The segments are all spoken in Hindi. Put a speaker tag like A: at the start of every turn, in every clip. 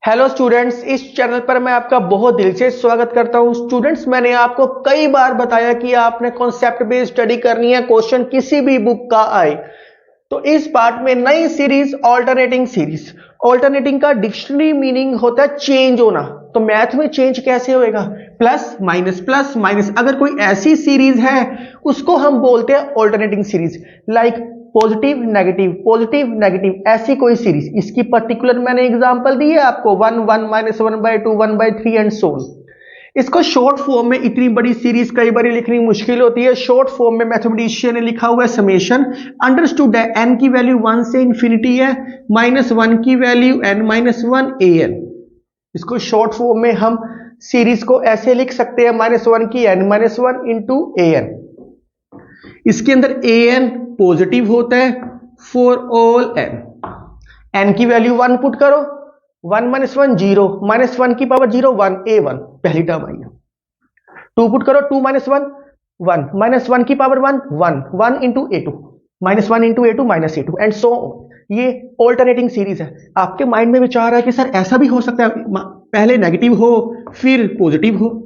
A: हेलो स्टूडेंट्स, इस चैनल पर मैं आपका बहुत दिल से स्वागत करता हूं। स्टूडेंट्स, मैंने आपको कई बार बताया कि आपने कॉन्सेप्ट बेस्ड स्टडी करनी है, क्वेश्चन किसी भी बुक का आए। तो इस पार्ट में नई सीरीज ऑल्टरनेटिंग सीरीज। ऑल्टरनेटिंग का डिक्शनरी मीनिंग होता है चेंज होना। तो मैथ में चेंज कैसे होएगा? Plus minus. अगर कोई ऐसी सीरीज है उसको हम बोलते हैं alternating series. Like positive negative ऐसी कोई सीरीज। इसकी पर्टिकुलर मैंने एग्जांपल दी है आपको, 1 -1/2 1/3 एंड सो ऑन। इसको शॉर्ट फॉर्म में, इतनी बड़ी सीरीज कई बार लिखनी मुश्किल होती है, शॉर्ट फॉर्म में मैथमेटिशियन ने लिखा हुआ है समेशन। अंडरस्टूड है n की वैल्यू 1 से इंफिनिटी है, -1 की वैल्यू n-1 an। इसको शॉर्ट फॉर्म में हम सीरीज को ऐसे लिख सकते हैं, -1 की n-1 इंटू an। इसके अंदर an पॉजिटिव होता है फॉर ऑल n की वैल्यू 1 पुट करो, 1 - 1 0, -1 की पावर 0 1 a1 पहली टर्म आई है। 2 पुट करो, 2 - 1 1, -1 की power 1 1 into a2, -1 into a2 -a2 and so on. ये ऑल्टरनेटिंग सीरीज है। आपके माइंड में विचार है कि सर ऐसा भी हो सकता है पहले नेगेटिव हो फिर पॉजिटिव हो।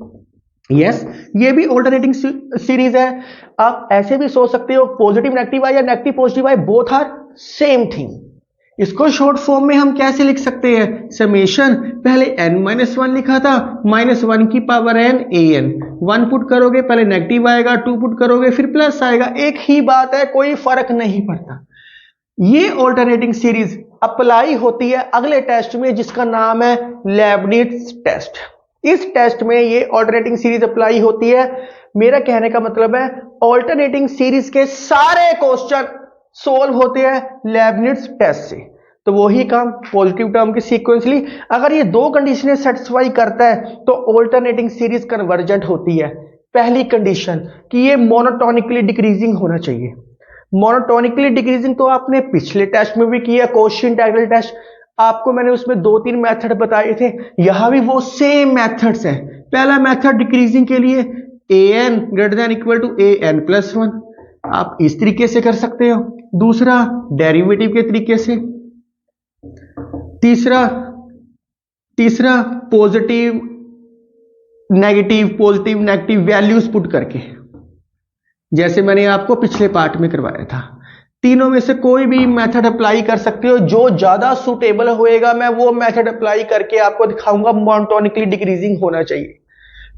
A: यस, ये भी ऑल्टरनेटिंग सीरीज है। आप ऐसे भी सोच सकते हो पॉजिटिव नेगेटिव आए या नेगेटिव पॉजिटिव आए, बोथ आर सेम थिंग। इसको शॉर्ट फॉर्म में हम कैसे लिख सकते हैं? समेशन, पहले n-1 लिखा था, -1 की पावर n an। 1 पुट करोगे पहले नेगेटिव आएगा, 2 पुट करोगे फिर प्लस आएगा, एक ही बात है, कोई फर्क नहीं पड़ता। ये ऑल्टरनेटिंग सीरीज अप्लाई होती है अगले टेस्ट में जिसका नाम है लेबनिट्ज टेस्ट। इस टेस्ट में ये ऑल्टरनेटिंग सीरीज अप्लाई होती है। मेरा कहने का मतलब है ऑल्टरनेटिंग सीरीज के सारे क्वेश्चन सोल्व होते हैं लेबनिट्ज टेस्ट से। तो वही काम पॉजिटिव टर्म की सीक्वेंसली अगर ये दो कंडीशनें सेटिस्फाई करता है तो ऑल्टरनेटिंग सीरीज कन्वर्जेंट होती है। पहली कंडीशन कि ये मोनोटोनिकली डिक्रीजिंग होना चाहिए। मोनोटोनिकली डिक्रीजिंग तो आपने पिछले टेस्ट में भी किया, क्वेश्चन इंटीग्रल टेस्ट। आपको मैंने उसमें 2-3 मेथड बताए थे, यहां भी वो सेम मेथड्स हैं। पहला मेथड डिक्रीजिंग के लिए an > an+1, आप इस तरीके से कर सकते हो। दूसरा डेरिवेटिव के तरीके से। तीसरा पॉजिटिव नेगेटिव वैल्यूज पुट करके, जैसे मैंने आपको पिछले पार्ट में करवाया था। तीनों में से कोई भी मेथड अप्लाई कर सकते हो, जो ज्यादा सुटेबल होएगा मैं वो मेथड अप्लाई करके आपको दिखाऊंगा। मोनोटोनिकली डिक्रीजिंग होना चाहिए।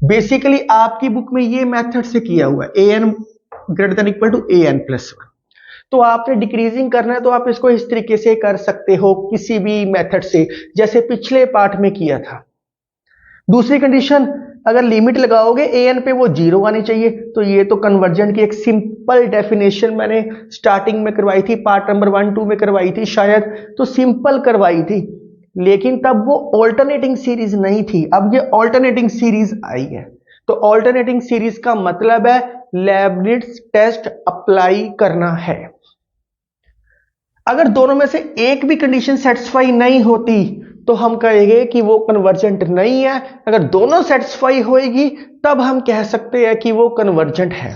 A: बेसिकली आपकी बुक में ये मेथड से किया हुआ है, an > an+1। तो आपने डिक्रीजिंग करना है तो आप इसको इस तरीके से कर सकते हो, किसी भी मेथड से, जैसे पिछले पार्ट में किया था। दूसरी कंडीशन, अगर लिमिट लगाओगे an पे वो 0 आनी चाहिए। तो ये तो कन्वर्जेंट की एक सिंपल डेफिनेशन मैंने स्टार्टिंग में करवाई थी, पार्ट नंबर 1-2 में करवाई थी शायद, तो सिंपल करवाई थी, लेकिन तब वो ऑल्टरनेटिंग सीरीज नहीं थी। अब ये ऑल्टरनेटिंग सीरीज आई है। तो ऑल्टरनेटिंग सीरीज का मतलब है लेबनिट्ज टेस्ट अप्लाई करना है। अगर दोनों में से एक भी कंडीशन सेटिस्फाई नहीं होती तो हम कहेंगे कि वो कन्वर्जेंट नहीं है। अगर दोनों सेटिस्फाई होएगी तब हम कह सकते हैं कि वो कन्वर्जेंट है।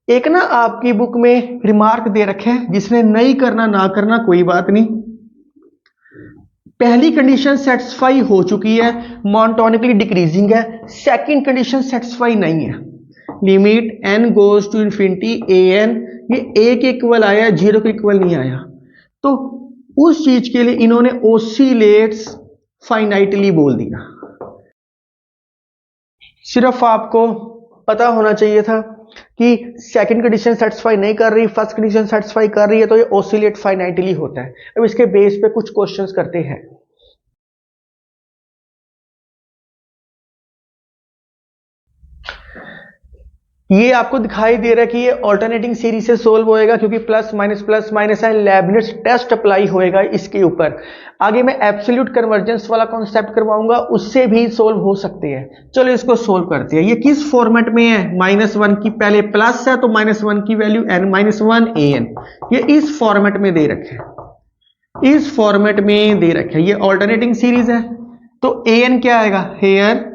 A: एक ना आपकी बुक में रिमार्क दे रखे हैं, जिसने नहीं करना ना करना कोई बात नहीं। पहली कंडीशन सेटिस्फाई हो चुकी है, मोनोटोनिकली डिक्रीजिंग है। सेकंड कंडीशन सेटिस्फाई नहीं है, limit n goes to infinity an, ये a के इक्वल आया, 0 के इक्वल नहीं आया। तो उस चीज के लिए इन्होंने ओसिलेट्स फाइनाइटली बोल दिया। सिर्फ आपको पता होना चाहिए था कि सेकंड कंडीशन सेटिस्फाई नहीं कर रही, फर्स्ट कंडीशन सेटिस्फाई कर रही है, तो ये ओसिलेट फाइनाइटली होता है। अब इसके बेस पे कुछ क्वेश्चंस करते हैं। ये आपको दिखाई दे रहा है कि ये ऑल्टरनेटिंग सीरीज से सोल्व होएगा, क्योंकि प्लस माइनस है, लेबनिट्ज टेस्ट अप्लाई होएगा इसके ऊपर। आगे मैं एब्सोल्यूट कन्वर्जेंस वाला कॉन्सेप्ट करवाऊंगा, उससे भी सोल्व हो सकते हैं। चलो इसको सोल्व करते हैं। ये किस फॉर्मेट में है? -1 की पहले प्लस है तो -1 की वैल्यू n-1 an, ये इस फॉर्मेट में दे रखे हैं, इस फॉर्मेट में दे रखे हैं। ये ऑल्टरनेटिंग सीरीज है तो an क्या आएगा? हेयर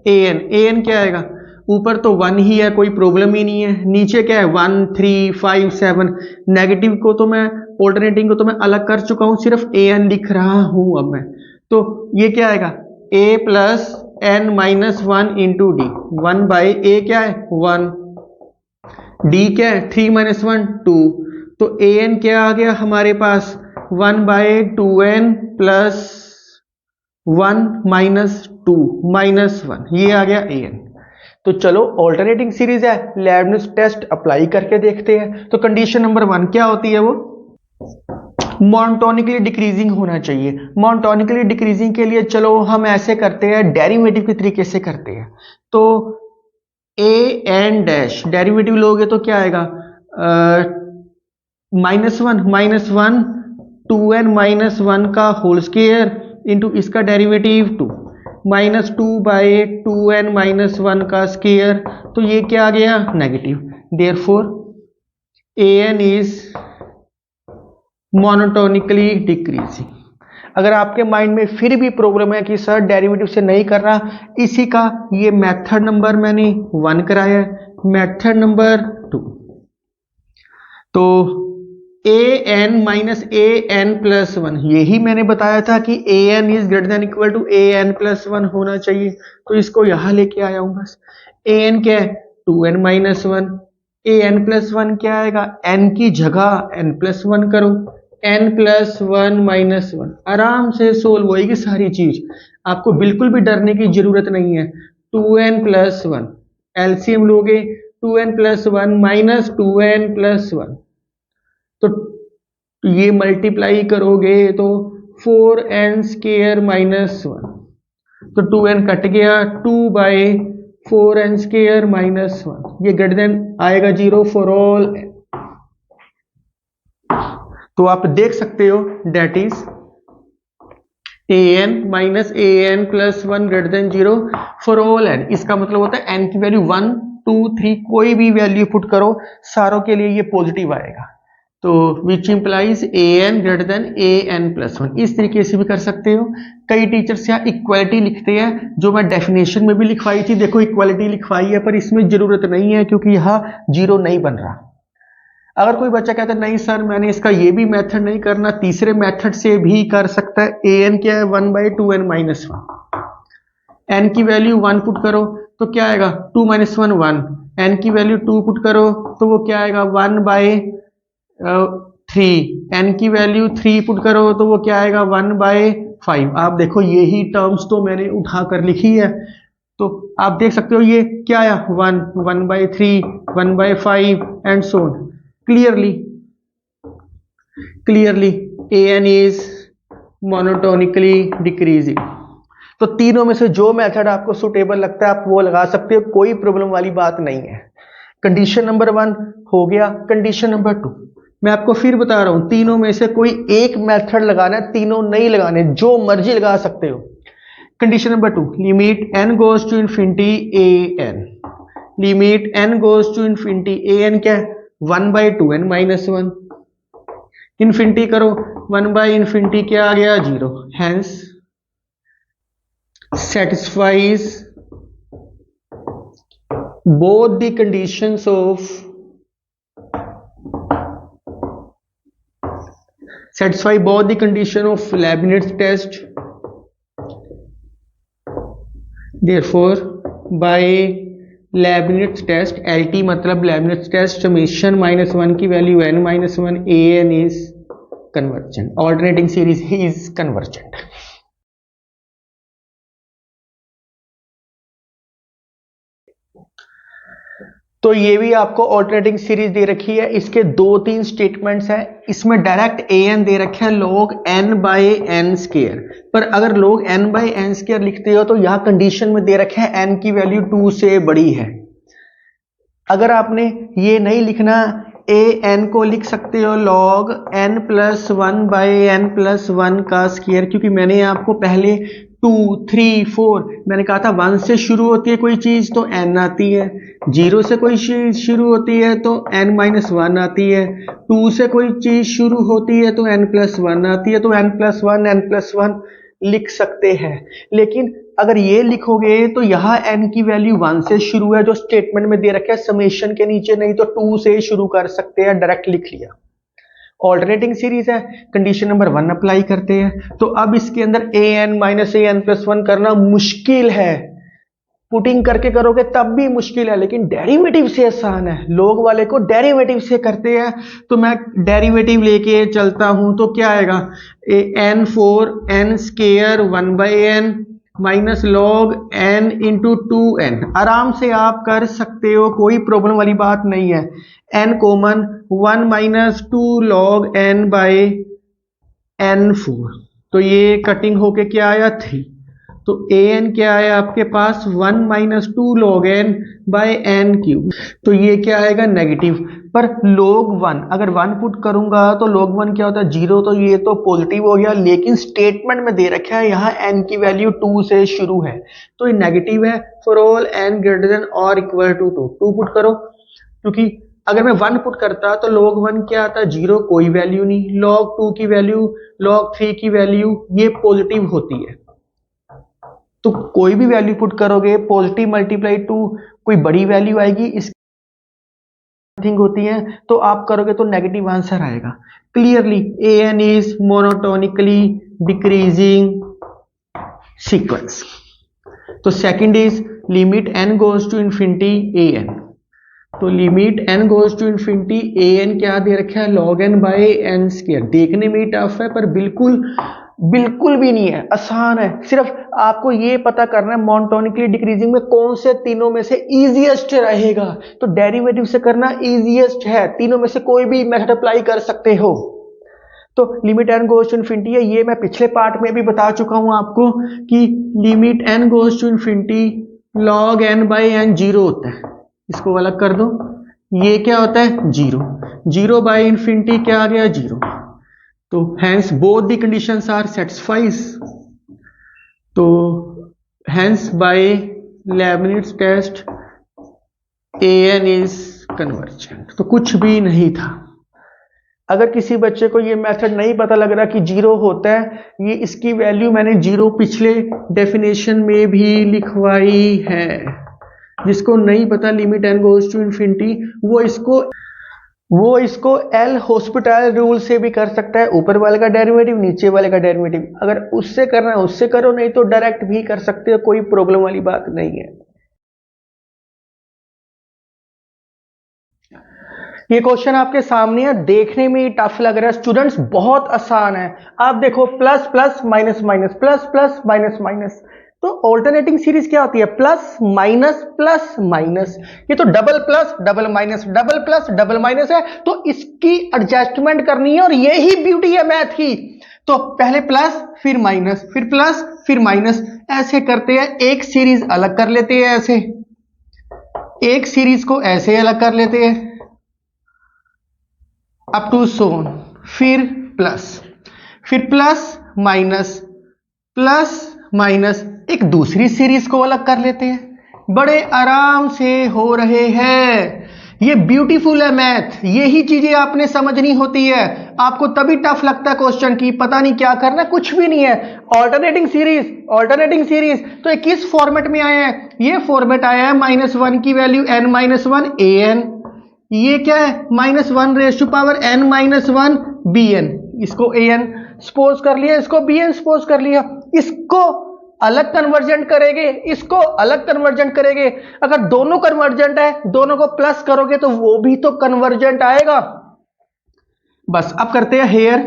A: an क्या आएगा? ऊपर तो 1 ही है, कोई प्रॉब्लम ही नहीं है। नीचे क्या है? 1 3 5 7। नेगेटिव को तो मैं, ऑल्टरनेटिंग को तो मैं अलग कर चुका हूं, सिर्फ an लिख रहा हूं अब मैं। तो ये क्या आएगा a plus n minus 1 into d, 1 by a क्या है 1, डी क्या है 3 माइनस 1 2, तो ए एन क्या आ गया हमारे पास 1 by 2n plus 1 minus 2 minus 1, ये आ गया ए एन। तो चलो ऑल्टरनेटिंग सीरीज है, लेबनिज़ टेस्ट अप्लाई करके देखते हैं। तो कंडीशन नंबर 1 क्या होती है, वो मोनोटोनिकली डिक्रीजिंग होना चाहिए। मोनोटोनिकली डिक्रीजिंग के लिए चलो हम ऐसे करते हैं, डेरिवेटिव के तरीके से करते हैं। तो ए एन डैश डेरिवेटिव लोगे तो क्या आएगा माइनस वन 2n माइनस 1 का होल स्क्वायर इंटू इसका derivative 2 minus 2 by 2n minus 1 का स्क्वायर, तो ये क्या आ गया negative. Therefore A N is monotonically decreasing. अगर आपके माइंड में फिर भी प्रॉब्लम है कि सर डेरिवेटिव से नहीं कर रहा, इसी का ये मेथड नंबर मैंने 1 कराया है, मेथड नंबर 2। तो a N minus A N plus 1, यही मैंने बताया था कि a N is greater than equal to a N plus 1 होना चाहिए, तो इसको यहां लेके आया हूं बस। ए एन क्या है 2n minus 1, A N plus 1 क्या आएगा, n की जगह n प्लस 1 करो, n प्लस 1 माइनस 1, आराम से सोल्व होएगी सारी चीज, आपको बिल्कुल भी डरने की जरूरत नहीं है। 2n प्लस 1 एलसीएम लोगे 2n plus 1 minus 2n plus 1, तो ये मल्टीप्लाई करोगे तो 4n स्क्वायर माइनस 1, तो 2n कट गया, 2 बाई 4n स्क्वायर माइनस 1, ये ग्रेटर देन आएगा 0 फॉर ऑल। तो आप देख सकते हो that is A N minus A N plus 1 greater than 0 for all n। इसका मतलब होता है n की वैल्यू 1 2 3 कोई भी वैल्यू पुट करो, सारों के लिए ये पॉजिटिव आएगा। तो which implies A N greater than A N plus 1, इस तरीके से भी कर सकते हो। कई टीचर्स यहाँ इक्वालिटी लिखते हैं, जो मैं डेफिनेशन में भी लिखवाई थी, देखो इक्वालिटी लिखवाई है, पर इसमें जरूरत नहीं है क्योंकि यहाँ 0 नहीं बन रहा। अगर कोई बच्चा कहता है नहीं सर मैंने इसका ये भी मेथड नहीं करना, तीसरे मेथड से भी कर सकता है। ए एन क्या है 1 बाई 2n माइनस 1, एन की वैल्यू 1 पुट करो तो क्या आएगा 2 माइनस 1 1, एन की वैल्यू 2 पुट करो तो वो क्या आएगा 1 बाई 3, एन की वैल्यू 3 पुट करो तो वो क्या आएगा 1 बाई 5। आप देखो यही टर्म्स तो मैंने उठाकर लिखी है, तो आप देख सकते हो ये क्या आया 1 1 by 3 1 by 5 and so on. Clearly A N is monotonically decreasing. तो तीनों में से जो मेथड आपको सुटेबल लगता है आप वो लगा सकते हो, कोई प्रॉब्लम वाली बात नहीं है। कंडीशन नंबर 1 हो गया। कंडीशन नंबर 2 मैं आपको फिर बता रहा हूं, तीनों में से कोई एक मेथड लगाना है, तीनों नहीं लगाने, जो मर्जी लगा सकते हो। Condition number 2, limit n goes to infinity A N, limit n goes to infinity A N क्या है 1 बाई 2n माइनस 1, इन्फिनिटी करो 1 बाई इन्फिनिटी क्या आ गया 0, hence satisfies both the conditions of Leibniz test, therefore by Leibniz test LT मतलब Leibniz test summation -1 की value n minus 1 an is convergent, alternating series is convergent। तो ये भी आपको ऑल्टरनेटिंग सीरीज दे रखी है, इसके 2-3 स्टेटमेंट्स हैं। इसमें डायरेक्ट ए एन दे रखे हैं log n by N square, पर अगर log n by N square लिखते हो तो यहाँ कंडीशन में दे रखे हैं n की वैल्यू 2 से बड़ी है। अगर आपने ये नहीं लिखना, ए एन को लिख सकते हो log n plus 1 by N plus 1 का स्क्वायर, क्योंकि मैंने आपको पहले 2 3 4 मैंने कहा था 1 से शुरू होती है कोई चीज तो n आती है, 0 से कोई चीज शुरू होती है तो n माइनस 1 आती है, 2 से कोई चीज शुरू होती है तो n प्लस 1 आती है, तो n प्लस 1 n प्लस 1 लिख सकते हैं। लेकिन अगर ये लिखोगे तो यहाँ n की वैल्यू 1 से शुरू है, जो स्टेटमेंट में दे रखा है समेशन के नीचे, नहीं तो 2 से शुरू कर सकते हैं, डायरेक्ट लिख लिया। ऑल्टरनेटिंग सीरीज है, कंडीशन नंबर 1 अप्लाई करते हैं। तो अब इसके अंदर A N minus A N plus 1 करना मुश्किल है, पुटिंग करके करोगे तब भी मुश्किल है, लेकिन डेरिवेटिव से आसान है। लोग वाले को डेरिवेटिव से करते हैं, तो मैं डेरिवेटिव लेके चलता हूं तो क्या आएगा, N for N square 1/n minus log n into 2n। आराम से आप कर सकते हो, कोई प्रॉब्लम वाली बात नहीं है। n common 1 minus 2 log n by n4, तो ये कटिंग होके क्या आया 3। तो an क्या है आपके पास 1 minus 2 log n by n cube, तो ये क्या आएगा नेगेटिव। पर log 1 अगर 1 पुट करूंगा तो log 1 क्या होता है 0, तो ये तो पॉजिटिव हो गया, लेकिन स्टेटमेंट में दे रखा है यहाँ n की वैल्यू 2 से शुरू है, तो ये नेगेटिव है। For all n greater than और इक्वल टू 2 पुट करो, क्योंकि अगर मैं 1 पुट करता तो log 1 क्या आता है 0, कोई वैल्यू नहीं। log 2 की वैल्यू, log 3 की वैल्यू ये पॉजिटिव होती है, तो कोई भी वैल्यू पुट करोगे पॉजिटिव मल्टीप्लाई टू कोई बड़ी वैल्यू आएगी, इस थिंग होती है तो आप करोगे तो नेगेटिव आंसर आएगा। Clearly an is monotonically decreasing sequence. तो second is limit n goes to infinity an। तो limit n goes to infinity an क्या दे रखा है log n by n square. देखने में टफ है पर बिल्कुल भी नहीं है, आसान है। सिर्फ आपको ये पता करना है मोनोटोनिकली डिक्रीजिंग में कौन से तीनों में से इजीएस्ट रहेगा, तो डेरिवेटिव से करना इजीएस्ट है, तीनों में से कोई भी मेथड अप्लाई कर सकते हो। तो limit n goes to infinity है, ये मैं पिछले पार्ट में भी बता चुका हूं आपको कि limit n goes to infinity log n by n 0 होता है। इसको अलग कर दो, ये क्या होता है 0 बाई इन्फिनिटी क्या आ गया 0। तो hence both the conditions are satisfies। तो hence by Leibniz test an is convergent। तो कुछ भी नहीं था। अगर किसी बच्चे को ये मेथड नहीं पता लग रहा कि 0 होता है, ये इसकी वैल्यू मैंने 0 पिछले डेफिनेशन में भी लिखवाई है। जिसको नहीं पता limit n goes to infinity, वो इसको एल हॉस्पिटल रूल से भी कर सकता है, ऊपर वाले का डेरिवेटिव नीचे वाले का डेरिवेटिव। अगर उससे करना है उससे करो, नहीं तो डायरेक्ट भी कर सकते हो, कोई प्रॉब्लम वाली बात नहीं है। ये क्वेश्चन आपके सामने है, देखने में टफ लग रहा है स्टूडेंट्स, बहुत आसान है। आप देखो plus plus minus minus plus plus minus minus, तो ऑल्टरनेटिंग सीरीज क्या होती है प्लस माइनस, ये तो डबल प्लस डबल माइनस है, तो इसकी एडजस्टमेंट करनी है, और यही ब्यूटी है मैथ की। तो पहले प्लस फिर माइनस फिर प्लस फिर माइनस, ऐसे करते हैं। एक सीरीज अलग कर लेते हैं ऐसे, एक सीरीज को ऐसे अलग कर लेते हैं अप टू सोन, फिर प्लस माइनस एक दूसरी सीरीज को अलग कर लेते हैं। बड़े आराम से हो रहे हैं, ये ब्यूटीफुल है मैथ। यही चीजें आपने समझनी होती है, आपको तभी टफ लगता है क्वेश्चन की पता नहीं क्या करना, कुछ भी नहीं है। ऑल्टरनेटिंग सीरीज तो ये किस फॉर्मेट में आया है, ये फॉर्मेट आया है -1 की वैल्यू n-1 an, ये क्या है -1 raise to power n-1 bn। इसको an सपोज कर लिया, इसको bn सपोज कर लिया, इसको अलग कन्वर्जेंट करेंगे, इसको अलग कन्वर्जेंट करेंगे। अगर दोनों कन्वर्जेंट है, दोनों को प्लस करोगे तो वो भी तो कन्वर्जेंट आएगा। बस अब करते हैं हेयर,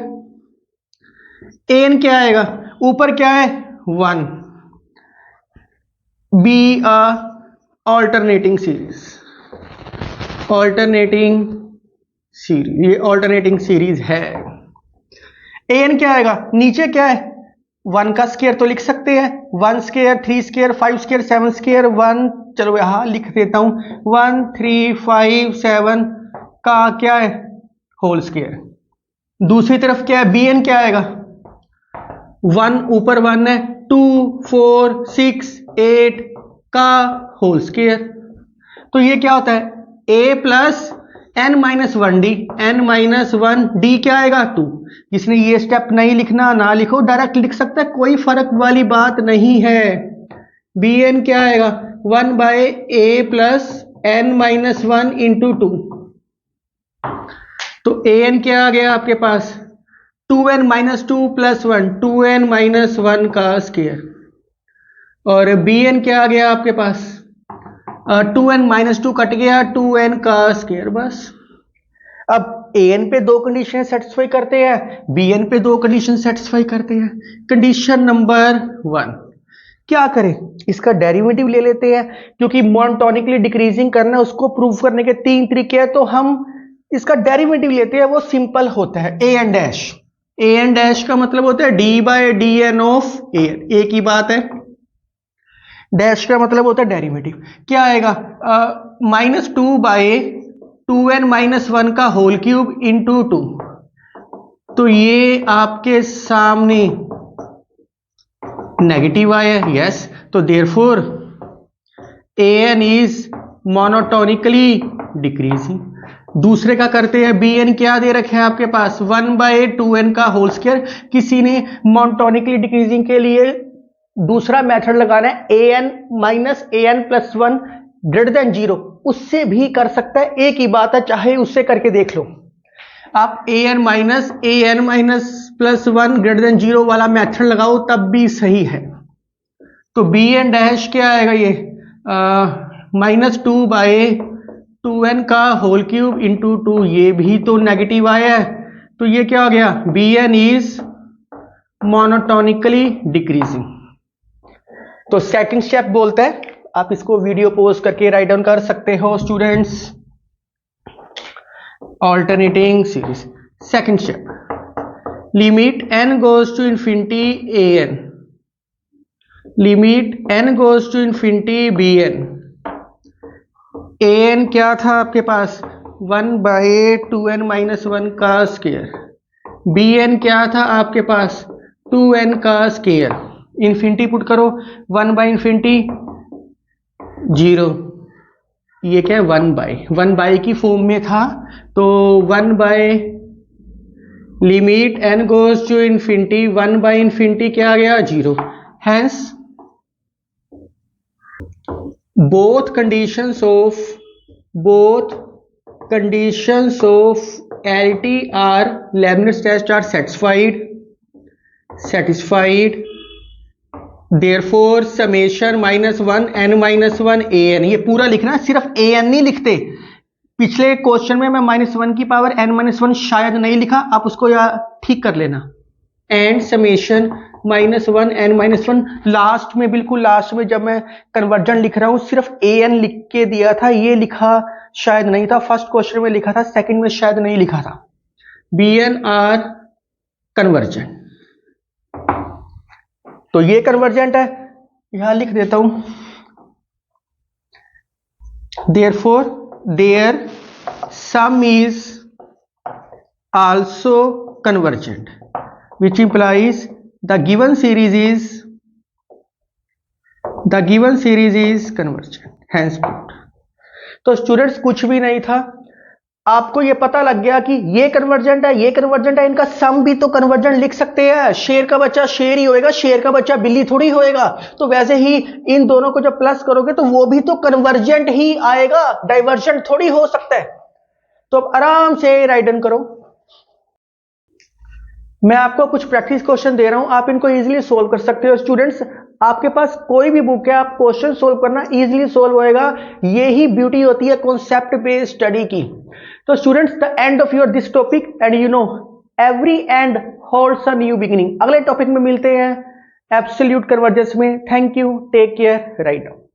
A: an क्या आएगा, ऊपर क्या है 1, बी ऑल्टरनेटिंग सीरीज, ये ऑल्टरनेटिंग सीरीज है। an क्या आएगा, नीचे क्या है 1 का स्क्वायर तो लिख सकते हैं, 1 स्क्वायर 3 स्क्वायर 5 स्क्वायर 7 स्क्वायर 1, चलो यहां लिख देता हूं 1 3 5 7 का क्या है होल स्क्वायर। दूसरी तरफ क्या है bn क्या आएगा, 1 ऊपर 1 है 2 4 6 8 का होल स्क्वायर। तो ये क्या होता है a प्लस n-1d, n-1d क्या आएगा 2। जिसने ये स्टेप नहीं लिखना ना लिखो, डायरेक्ट लिख सकता है, कोई फर्क वाली बात नहीं है। bn क्या आएगा 1 bye a plus n-1 into 2। तो ए एन क्या आ गया आपके पास 2n minus 2 plus 1 2n minus 1 का स्क्वायर, और बी एन क्या आ गया आपके पास 2n माइनस 2 कट गया 2n का स्क्वायर। बस अब ए एन पे दो कंडीशन सेटिस्फाई करते हैं, बी एन पे दो कंडीशन सेटिस्फाई करते हैं। कंडीशन नंबर 1 क्या करें, इसका डेरिवेटिव ले लेते हैं, क्योंकि मोनोटोनिकली डिक्रीजिंग करना उसको प्रूव करने के 3 तरीके हैं, तो हम इसका डेरिवेटिव लेते हैं। वो सिंपल होता है A N dash. A N dash का मतलब होता है D by D N of A N, एक ही बात है। डैश का मतलब होता है डेरिवेटिव। क्या आएगा माइनस 2 बाय 2n माइनस 1 का होल क्यूब इंटू 2। तो ये आपके सामने नेगेटिव आया, यस। तो therefore A N is monotonically decreasing. दूसरे का करते हैं, बी एन क्या दे रखे हैं आपके पास 1 बाय 2n का होल स्क्वायर। किसी ने मोनोटोनिकली डिक्रीजिंग के लिए दूसरा मेथड लगाना है, A N minus A N plus 1 greater than 0, उससे भी कर सकता है, एक ही बात है, चाहे उससे करके देख लो आप। A N minus plus 1 greater than 0 वाला मेथड लगाओ तब भी सही है। तो बी एन डैश क्या आएगा, ये माइनस 2 बाय 2n का होल क्यूब इंटू 2, ये भी तो नेगेटिव आया है। तो ये क्या हो गया, B N is monotonically decreasing. तो सेकंड स्टेप बोलता है, आप इसको वीडियो पॉज करके राइट डाउन कर सकते हो students, alternating series. Second step, limit n goes to infinity A N, limit n goes to infinity B N. A N क्या था आपके पास 1 बाय 2n माइनस 1 का स्क्वायर, बी एन क्या था आपके पास 2n का स्क्वायर। इंफिनिटी पुट करो, 1 बाय इंफिनिटी 0, ये क्या है 1 बाय की फॉर्म में था, तो 1 by limit n goes to infinity 1 by infinity क्या आ गया 0। Hence both conditions of LT are Leibniz test are satisfied, therefore summation -1 n minus 1 an। ये पूरा लिखना है, सिर्फ an नहीं लिखते। पिछले क्वेश्चन में मैं -1 की पावर n-1 शायद नहीं लिखा, आप उसको या ठीक कर लेना। एंड समेशन -1 n-1 लास्ट में, बिल्कुल लास्ट में जब मैं कन्वर्जन लिख रहा हूं सिर्फ an लिख के दिया था, ये लिखा शायद नहीं था। फर्स्ट क्वेश्चन में लिखा था, सेकंड में शायद नहीं लिखा था। bn आर कन्वर्जेंट, तो ये कन्वर्जेंट है, यहां लिख देता हूं। therefore their sum is also convergent, which implies the given series is convergent, hence proved। तो स्टूडेंट्स कुछ भी नहीं था, आपको ये पता लग गया कि ये कन्वर्जेंट है, ये कन्वर्जेंट है, इनका सम भी तो कन्वर्जेंट लिख सकते हैं। शेर का बच्चा शेर ही होएगा, शेर का बच्चा बिल्ली थोड़ी होएगा। तो वैसे ही इन दोनों को जब प्लस करोगे तो वो भी तो कन्वर्जेंट ही आएगा, डाइवर्जेंट थोड़ी हो सकता है। तो अब आराम से राइट डाउन करो। मैं आपको कुछ प्रैक्टिस क्वेश्चन दे रहा हूं, आप इनको इजीली सोल्व कर सकते हो। स्टूडेंट्स, आपके पास कोई भी बुक है, आप क्वेश्चन सोल्व करना इजीली सोल्व होएगा। यही ब्यूटी होती है कॉन्सेप्ट बेस्ड स्टडी की। तो students, the end of your this topic and you know every end holds a new beginning. अगले टॉपिक में मिलते हैं एब्सोल्यूट कन्वर्जेंस में। Thank you, take care, write down.